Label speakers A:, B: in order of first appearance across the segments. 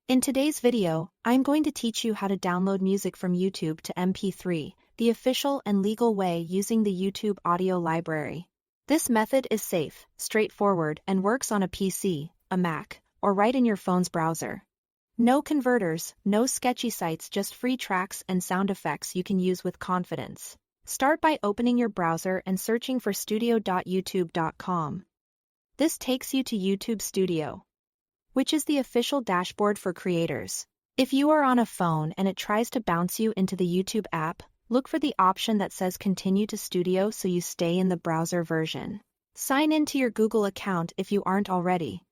A: In today's video, I'm going to teach you how to download music from YouTube to MP3, the official and legal way using the YouTube audio library. This method is safe, straightforward, and works on a PC, a Mac, or right in your phone's browser. No converters, no sketchy sites, just free tracks and sound effects you can use with confidence. Start by opening your browser and searching for studio.youtube.com. This takes you to YouTube Studio, which is the official dashboard for creators. If you are on a phone and it tries to bounce you into the YouTube app, look for the option that says Continue to Studio so you stay in the browser version. Sign in to your Google account if you aren't already.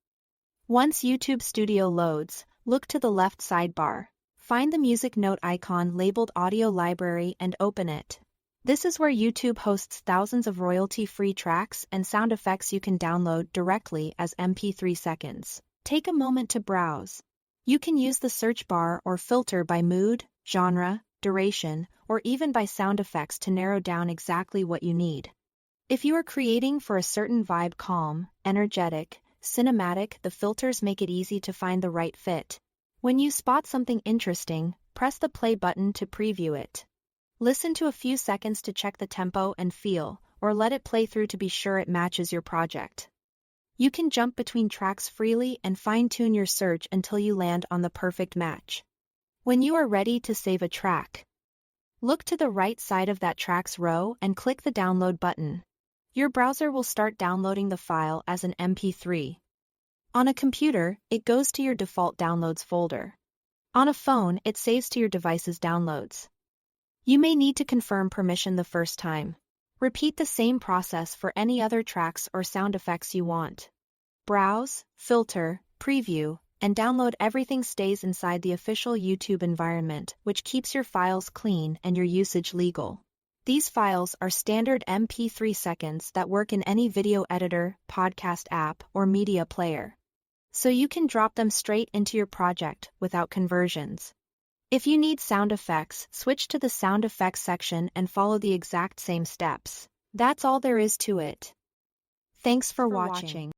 A: Once YouTube Studio loads, look to the left sidebar. Find the music note icon labeled Audio Library and open it. This is where YouTube hosts thousands of royalty-free tracks and sound effects you can download directly as MP3 seconds. Take a moment to browse. You can use the search bar or filter by mood, genre, duration, or even by sound effects to narrow down exactly what you need. If you are creating for a certain vibe, calm, energetic, cinematic, the filters make it easy to find the right fit. When you spot something interesting, press the play button to preview it. Listen to a few seconds to check the tempo and feel, or let it play through to be sure it matches your project. You can jump between tracks freely and fine-tune your search until you land on the perfect match. When you are ready to save a track, look to the right side of that track's row and click the download button. Your browser will start downloading the file as an MP3. On a computer, it goes to your default downloads folder. On a phone, it saves to your device's downloads. You may need to confirm permission the first time. Repeat the same process for any other tracks or sound effects you want. Browse, filter, preview, and download. Everything stays inside the official YouTube environment, which keeps your files clean and your usage legal. These files are standard MP3 seconds that work in any video editor, podcast app, or media player. So you can drop them straight into your project without conversions. If you need sound effects, switch to the sound effects section and follow the exact same steps. That's all there is to it. Thanks for watching.